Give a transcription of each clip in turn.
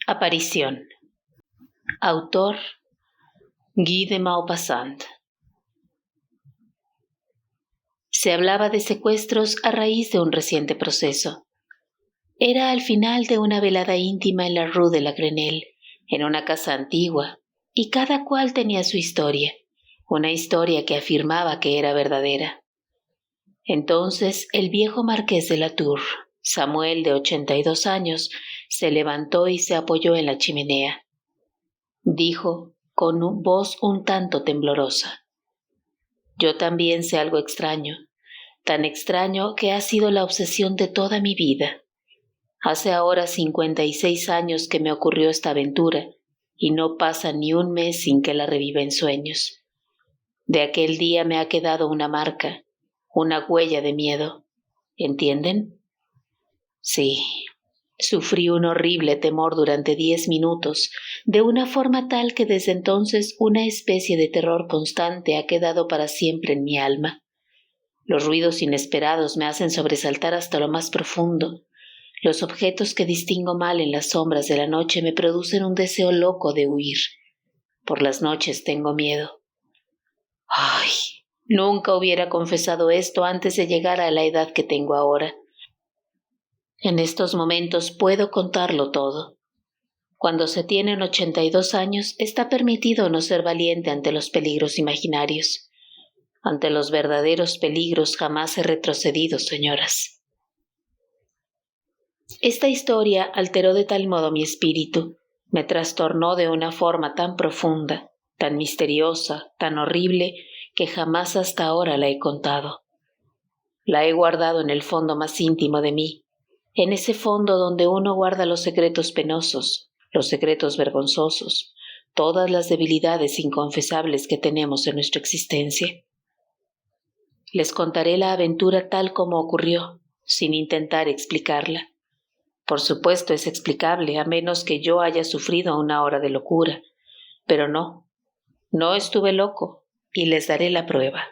Aparición. Autor Guy de Maupassant. Se hablaba de secuestros a raíz de un reciente proceso. Era al final de una velada íntima en la Rue de la Grenelle, en una casa antigua, y cada cual tenía su historia, una historia que afirmaba que era verdadera. Entonces el viejo marqués de la Tour, Samuel de 82 años, se levantó y se apoyó en la chimenea. Dijo con voz un tanto temblorosa: «Yo también sé algo extraño, tan extraño que ha sido la obsesión de toda mi vida. Hace ahora 56 años que me ocurrió esta aventura, y no pasa ni un mes sin que la reviva en sueños. De aquel día me ha quedado una marca, una huella de miedo. ¿Entienden? Sí, sufrí un horrible temor durante 10 minutos, de una forma tal que desde entonces una especie de terror constante ha quedado para siempre en mi alma. Los ruidos inesperados me hacen sobresaltar hasta lo más profundo. Los objetos que distingo mal en las sombras de la noche me producen un deseo loco de huir. Por las noches tengo miedo. ¡Ay! Nunca hubiera confesado esto antes de llegar a la edad que tengo ahora. En estos momentos puedo contarlo todo. Cuando se tienen 82 años, está permitido no ser valiente ante los peligros imaginarios. Ante los verdaderos peligros jamás he retrocedido, señoras. Esta historia alteró de tal modo mi espíritu, me trastornó de una forma tan profunda, tan misteriosa, tan horrible, que jamás hasta ahora la he contado. La he guardado en el fondo más íntimo de mí, en ese fondo donde uno guarda los secretos penosos, los secretos vergonzosos, todas las debilidades inconfesables que tenemos en nuestra existencia. Les contaré la aventura tal como ocurrió, sin intentar explicarla. Por supuesto es explicable, a menos que yo haya sufrido una hora de locura. Pero no estuve loco, y les daré la prueba.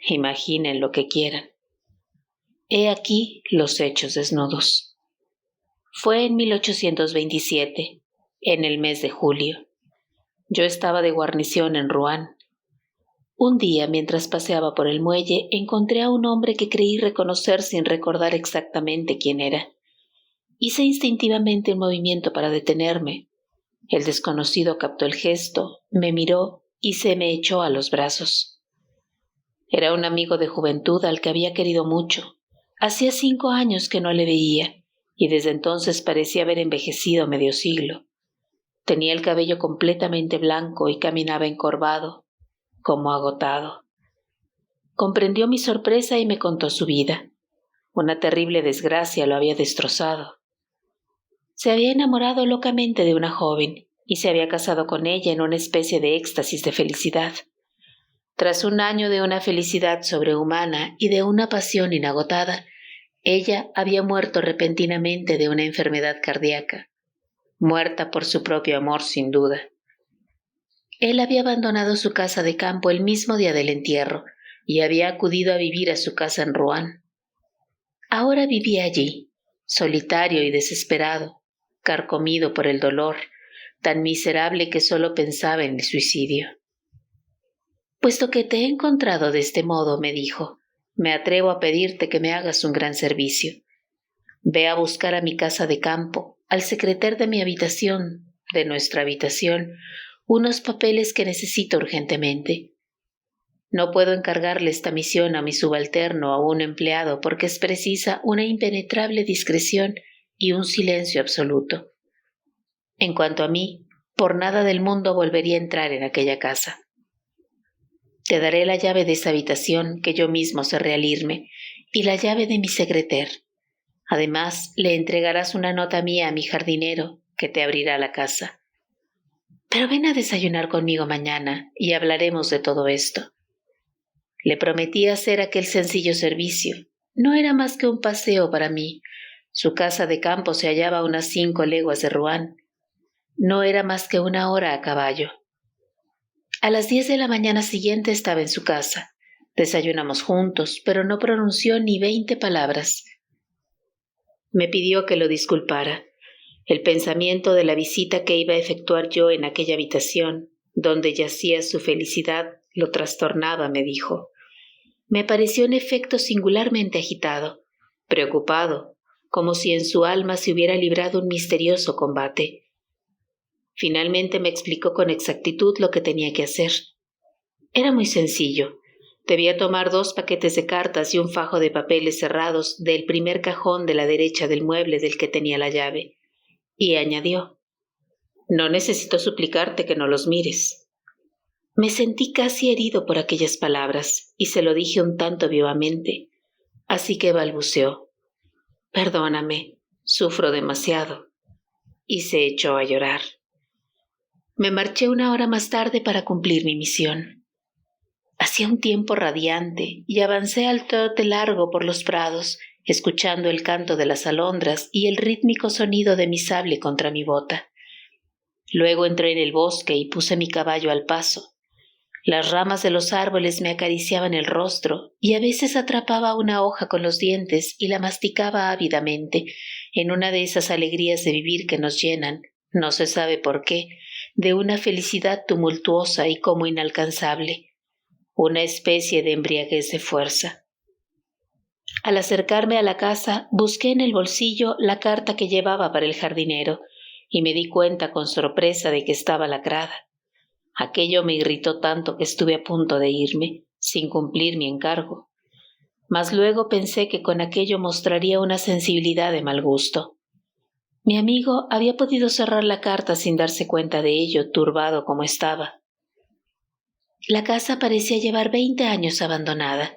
Imaginen lo que quieran. He aquí los hechos desnudos. Fue en 1827, en el mes de julio. Yo estaba de guarnición en Rouen. Un día, mientras paseaba por el muelle, encontré a un hombre que creí reconocer sin recordar exactamente quién era. Hice instintivamente un movimiento para detenerme. El desconocido captó el gesto, me miró y se me echó a los brazos. Era un amigo de juventud al que había querido mucho. Hacía 5 años que no le veía, y desde entonces parecía haber envejecido medio siglo. Tenía el cabello completamente blanco y caminaba encorvado, como agotado. Comprendió mi sorpresa y me contó su vida. Una terrible desgracia lo había destrozado. Se había enamorado locamente de una joven y se había casado con ella en una especie de éxtasis de felicidad. Tras un año de una felicidad sobrehumana y de una pasión inagotada, ella había muerto repentinamente de una enfermedad cardíaca, muerta por su propio amor sin duda. Él había abandonado su casa de campo el mismo día del entierro y había acudido a vivir a su casa en Rouen. Ahora vivía allí, solitario y desesperado, carcomido por el dolor, tan miserable que solo pensaba en el suicidio. «Puesto que te he encontrado de este modo», me dijo, «me atrevo a pedirte que me hagas un gran servicio. Ve a buscar a mi casa de campo, al secretario de mi habitación, de nuestra habitación, unos papeles que necesito urgentemente. No puedo encargarle esta misión a mi subalterno o a un empleado porque es precisa una impenetrable discreción y un silencio absoluto. En cuanto a mí, por nada del mundo volvería a entrar en aquella casa. Te daré la llave de esa habitación que yo mismo cerré al irme y la llave de mi secretario. Además, le entregarás una nota mía a mi jardinero que te abrirá la casa. Pero ven a desayunar conmigo mañana y hablaremos de todo esto». Le prometí hacer aquel sencillo servicio. No era más que un paseo para mí. Su casa de campo se hallaba a unas 5 leguas de Rouen. No era más que 1 hora a caballo. A las 10 de la mañana siguiente estaba en su casa. Desayunamos juntos, pero no pronunció ni 20 palabras. Me pidió que lo disculpara. El pensamiento de la visita que iba a efectuar yo en aquella habitación, donde yacía su felicidad, lo trastornaba, me dijo. Me pareció en efecto singularmente agitado, preocupado, como si en su alma se hubiera librado un misterioso combate. Finalmente me explicó con exactitud lo que tenía que hacer. Era muy sencillo. Debía tomar 2 paquetes de cartas y un fajo de papeles cerrados del primer cajón de la derecha del mueble del que tenía la llave. Y añadió, no necesito suplicarte que no los mires. Me sentí casi herido por aquellas palabras y se lo dije un tanto vivamente, así que balbuceó, perdóname, sufro demasiado, y se echó a llorar. Me marché 1 hora más tarde para cumplir mi misión. Hacía un tiempo radiante y avancé al trote largo por los prados, escuchando el canto de las alondras y el rítmico sonido de mi sable contra mi bota. Luego entré en el bosque y puse mi caballo al paso. Las ramas de los árboles me acariciaban el rostro y a veces atrapaba una hoja con los dientes y la masticaba ávidamente, en una de esas alegrías de vivir que nos llenan, no se sabe por qué, de una felicidad tumultuosa y como inalcanzable, una especie de embriaguez de fuerza. Al acercarme a la casa, busqué en el bolsillo la carta que llevaba para el jardinero y me di cuenta con sorpresa de que estaba lacrada. Aquello me irritó tanto que estuve a punto de irme, sin cumplir mi encargo. Mas luego pensé que con aquello mostraría una sensibilidad de mal gusto. Mi amigo había podido cerrar la carta sin darse cuenta de ello, turbado como estaba. La casa parecía llevar 20 años abandonada.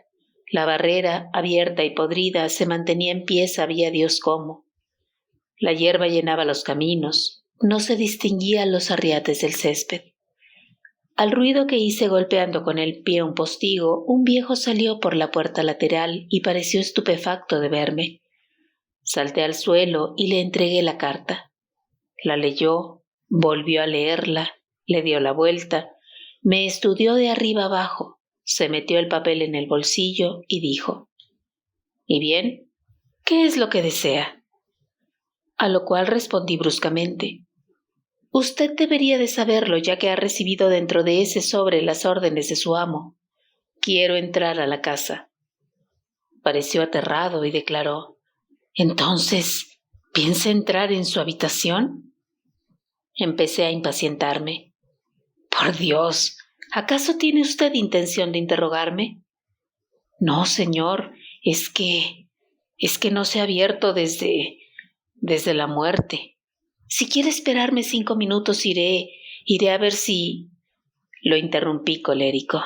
La barrera, abierta y podrida, se mantenía en pie sabía Dios cómo. La hierba llenaba los caminos, no se distinguían los arriates del césped. Al ruido que hice golpeando con el pie un postigo, un viejo salió por la puerta lateral y pareció estupefacto de verme. Salté al suelo y le entregué la carta. La leyó, volvió a leerla, le dio la vuelta, me estudió de arriba abajo, se metió el papel en el bolsillo y dijo, ¿y bien? ¿Qué es lo que desea? A lo cual respondí bruscamente, usted debería de saberlo ya que ha recibido dentro de ese sobre las órdenes de su amo. Quiero entrar a la casa. Pareció aterrado y declaró, ¿entonces piensa entrar en su habitación? Empecé a impacientarme. Por Dios, ¿acaso tiene usted intención de interrogarme? No, señor, es que no se ha abierto desde la muerte. Si quiere esperarme 5 minutos, iré a ver si... Lo interrumpí colérico.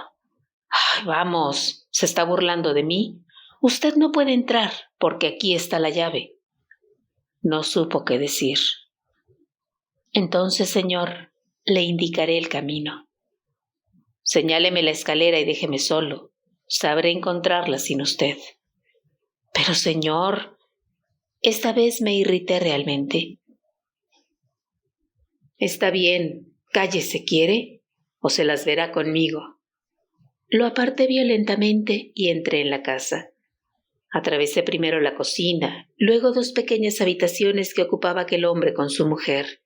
Ay, vamos, ¿se está burlando de mí? Usted no puede entrar, porque aquí está la llave. No supo qué decir. Entonces, señor, le indicaré el camino. Señáleme la escalera y déjeme solo. Sabré encontrarla sin usted. Pero, señor, esta vez me irrité realmente. Está bien, cállese, ¿quiere? O se las verá conmigo. Lo aparté violentamente y entré en la casa. Atravesé primero la cocina, luego 2 pequeñas habitaciones que ocupaba aquel hombre con su mujer.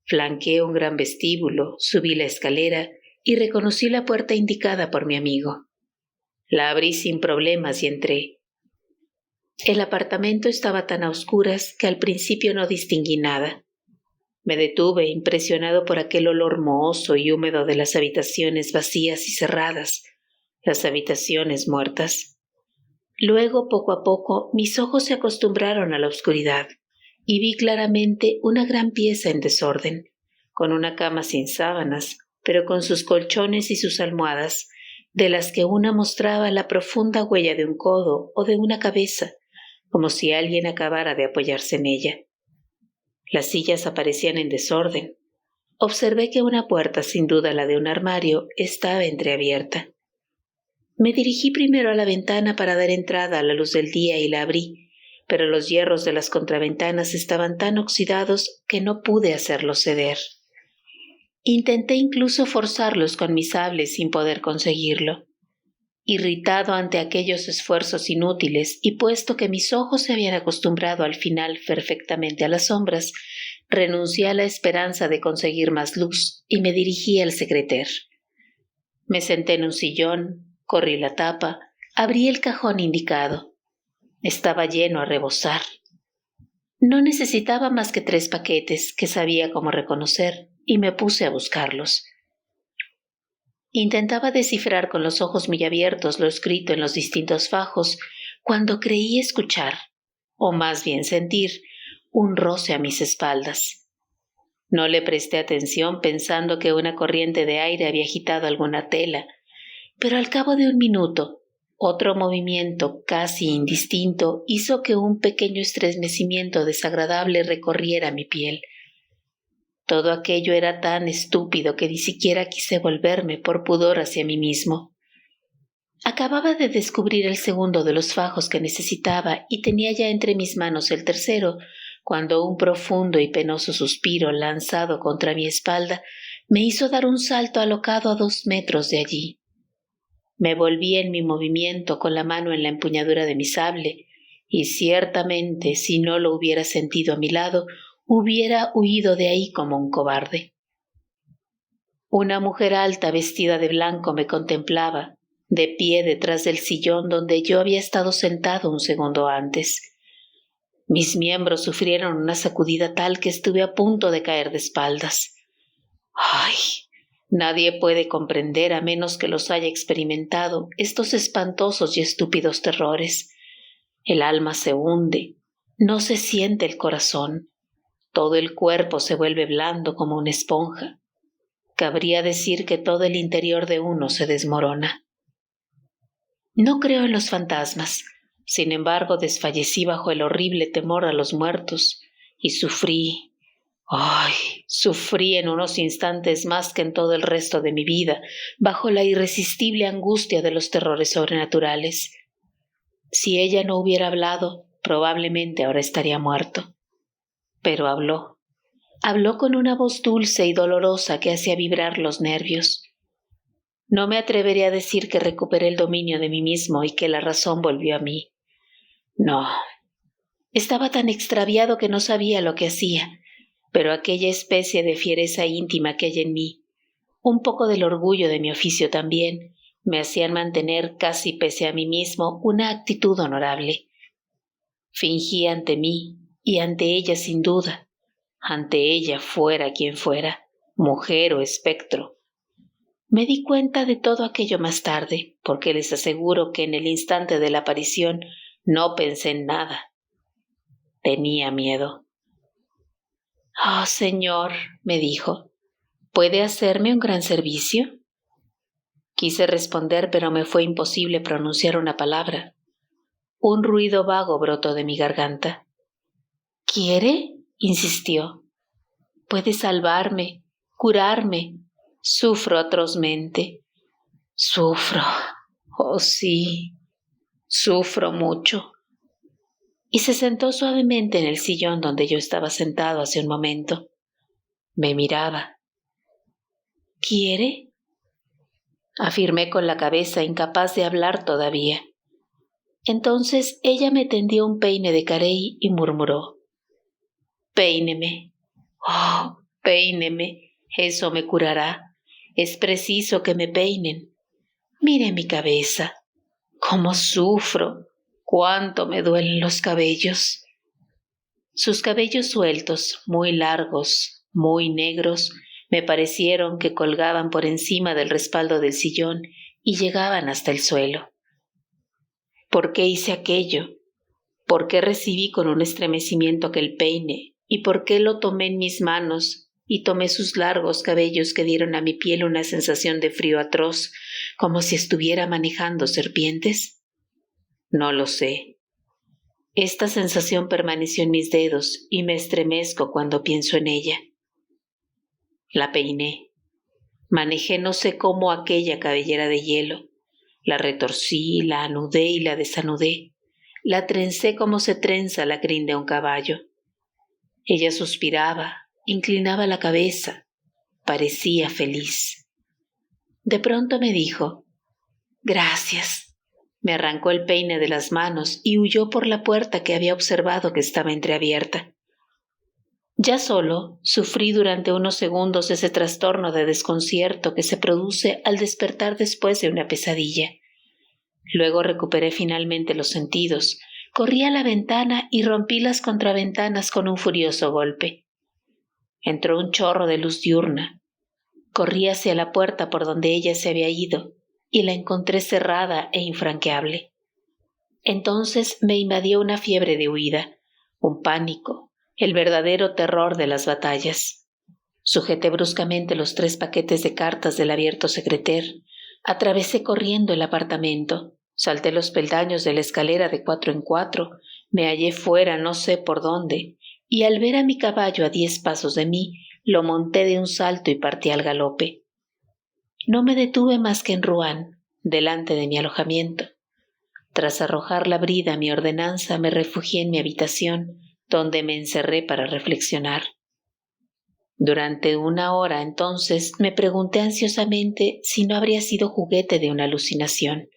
Flanqueé un gran vestíbulo, subí la escalera y reconocí la puerta indicada por mi amigo. La abrí sin problemas y entré. El apartamento estaba tan a oscuras que al principio no distinguí nada. Me detuve impresionado por aquel olor mohoso y húmedo de las habitaciones vacías y cerradas, las habitaciones muertas. Luego, poco a poco, mis ojos se acostumbraron a la oscuridad y vi claramente una gran pieza en desorden, con una cama sin sábanas, pero con sus colchones y sus almohadas, de las que una mostraba la profunda huella de un codo o de una cabeza, como si alguien acabara de apoyarse en ella. Las sillas aparecían en desorden. Observé que una puerta, sin duda la de un armario, estaba entreabierta. Me dirigí primero a la ventana para dar entrada a la luz del día y la abrí, pero los hierros de las contraventanas estaban tan oxidados que no pude hacerlos ceder. Intenté incluso forzarlos con mi sable sin poder conseguirlo. Irritado ante aquellos esfuerzos inútiles y puesto que mis ojos se habían acostumbrado al final perfectamente a las sombras, renuncié a la esperanza de conseguir más luz y me dirigí al secreter. Me senté en un sillón, corrí la tapa, abrí el cajón indicado. Estaba lleno a rebosar. No necesitaba más que 3 paquetes que sabía cómo reconocer y me puse a buscarlos. Intentaba descifrar con los ojos muy abiertos lo escrito en los distintos fajos cuando creí escuchar, o más bien sentir, un roce a mis espaldas. No le presté atención pensando que una corriente de aire había agitado alguna tela, pero al cabo de un minuto, otro movimiento casi indistinto hizo que un pequeño estremecimiento desagradable recorriera mi piel. Todo aquello era tan estúpido que ni siquiera quise volverme por pudor hacia mí mismo. Acababa de descubrir el segundo de los fajos que necesitaba y tenía ya entre mis manos el tercero, cuando un profundo y penoso suspiro lanzado contra mi espalda me hizo dar un salto alocado a 2 metros de allí. Me volví en mi movimiento con la mano en la empuñadura de mi sable, y ciertamente si no lo hubiera sentido a mi lado, hubiera huido de ahí como un cobarde. Una mujer alta vestida de blanco me contemplaba, de pie detrás del sillón donde yo había estado sentado un segundo antes. Mis miembros sufrieron una sacudida tal que estuve a punto de caer de espaldas. ¡Ay! Nadie puede comprender, a menos que los haya experimentado, estos espantosos y estúpidos terrores. El alma se hunde, no se siente el corazón. Todo el cuerpo se vuelve blando como una esponja. Cabría decir que todo el interior de uno se desmorona. No creo en los fantasmas. Sin embargo, desfallecí bajo el horrible temor a los muertos y sufrí. ¡Ay! Sufrí en unos instantes más que en todo el resto de mi vida, bajo la irresistible angustia de los terrores sobrenaturales. Si ella no hubiera hablado, probablemente ahora estaría muerto. Pero habló. Habló con una voz dulce y dolorosa que hacía vibrar los nervios. No me atreveré a decir que recuperé el dominio de mí mismo y que la razón volvió a mí. No. Estaba tan extraviado que no sabía lo que hacía, pero aquella especie de fiereza íntima que hay en mí, un poco del orgullo de mi oficio también, me hacían mantener, casi pese a mí mismo, una actitud honorable. Fingí ante mí, y ante ella sin duda, ante ella fuera quien fuera, mujer o espectro. Me di cuenta de todo aquello más tarde, porque les aseguro que en el instante de la aparición no pensé en nada. Tenía miedo. «Oh, señor», me dijo, «¿puede hacerme un gran servicio?» Quise responder, pero me fue imposible pronunciar una palabra. Un ruido vago brotó de mi garganta. «¿Quiere?», insistió. «Puede salvarme, curarme. Sufro atrozmente. Sufro. Oh, sí. Sufro mucho». Y se sentó suavemente en el sillón donde yo estaba sentado hace un momento. Me miraba. «¿Quiere?», afirmé con la cabeza, incapaz de hablar todavía. Entonces ella me tendió un peine de carey y murmuró: «Péineme. Oh, péineme. Eso me curará. Es preciso que me peinen. Mire mi cabeza. ¡Cómo sufro! ¡Cuánto me duelen los cabellos!». Sus cabellos sueltos, muy largos, muy negros, me parecieron que colgaban por encima del respaldo del sillón y llegaban hasta el suelo. ¿Por qué hice aquello? ¿Por qué recibí con un estremecimiento aquel peine? ¿Y por qué lo tomé en mis manos y tomé sus largos cabellos que dieron a mi piel una sensación de frío atroz, como si estuviera manejando serpientes? No lo sé. Esta sensación permaneció en mis dedos y me estremezco cuando pienso en ella. La peiné. Manejé no sé cómo aquella cabellera de hielo. La retorcí, la anudé y la desanudé. La trencé como se trenza la crin de un caballo. Ella suspiraba, inclinaba la cabeza, parecía feliz. De pronto me dijo: «Gracias». Me arrancó el peine de las manos y huyó por la puerta que había observado que estaba entreabierta. Ya solo, sufrí durante unos segundos ese trastorno de desconcierto que se produce al despertar después de una pesadilla. Luego recuperé finalmente los sentidos, corrí a la ventana y rompí las contraventanas con un furioso golpe. Entró un chorro de luz diurna. Corrí hacia la puerta por donde ella se había ido y la encontré cerrada e infranqueable. Entonces me invadió una fiebre de huida, un pánico, el verdadero terror de las batallas. Sujeté bruscamente los 3 paquetes de cartas del abierto secreter, atravesé corriendo el apartamento, salté los peldaños de la escalera de 4 en 4, me hallé fuera no sé por dónde, y al ver a mi caballo a 10 pasos de mí, lo monté de un salto y partí al galope. No me detuve más que en Rouen, delante de mi alojamiento. Tras arrojar la brida a mi ordenanza, me refugié en mi habitación, donde me encerré para reflexionar. Durante 1 hora entonces me pregunté ansiosamente si no habría sido juguete de una alucinación.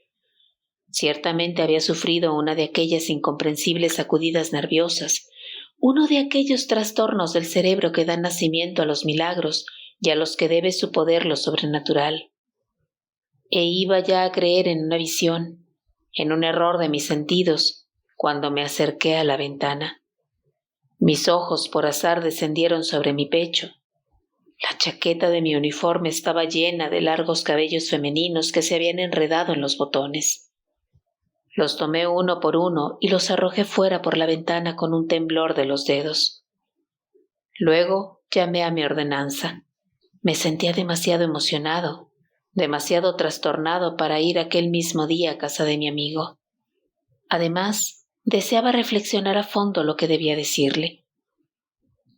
Ciertamente había sufrido una de aquellas incomprensibles sacudidas nerviosas, uno de aquellos trastornos del cerebro que dan nacimiento a los milagros y a los que debe su poder lo sobrenatural. E iba ya a creer en una visión, en un error de mis sentidos, cuando me acerqué a la ventana. Mis ojos por azar descendieron sobre mi pecho. La chaqueta de mi uniforme estaba llena de largos cabellos femeninos que se habían enredado en los botones. Los tomé uno por uno y los arrojé fuera por la ventana con un temblor de los dedos. Luego llamé a mi ordenanza. Me sentía demasiado emocionado, demasiado trastornado para ir aquel mismo día a casa de mi amigo. Además, deseaba reflexionar a fondo lo que debía decirle.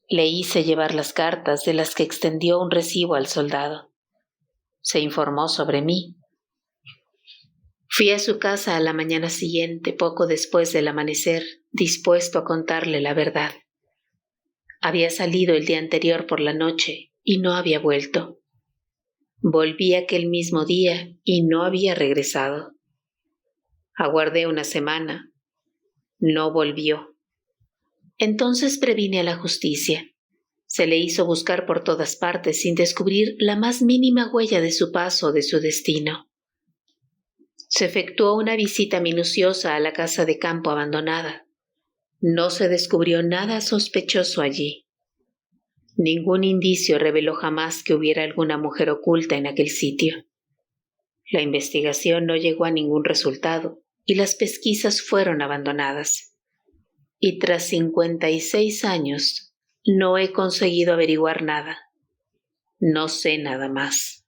Le hice llevar las cartas de las que extendió un recibo al soldado. Se informó sobre mí. Fui a su casa a la mañana siguiente, poco después del amanecer, dispuesto a contarle la verdad. Había salido el día anterior por la noche y no había vuelto. Volví aquel mismo día y no había regresado. Aguardé 1 semana. No volvió. Entonces previne a la justicia. Se le hizo buscar por todas partes sin descubrir la más mínima huella de su paso o de su destino. Se efectuó una visita minuciosa a la casa de campo abandonada. No se descubrió nada sospechoso allí. Ningún indicio reveló jamás que hubiera alguna mujer oculta en aquel sitio. La investigación no llegó a ningún resultado y las pesquisas fueron abandonadas. Y tras 56 años, no he conseguido averiguar nada. No sé nada más.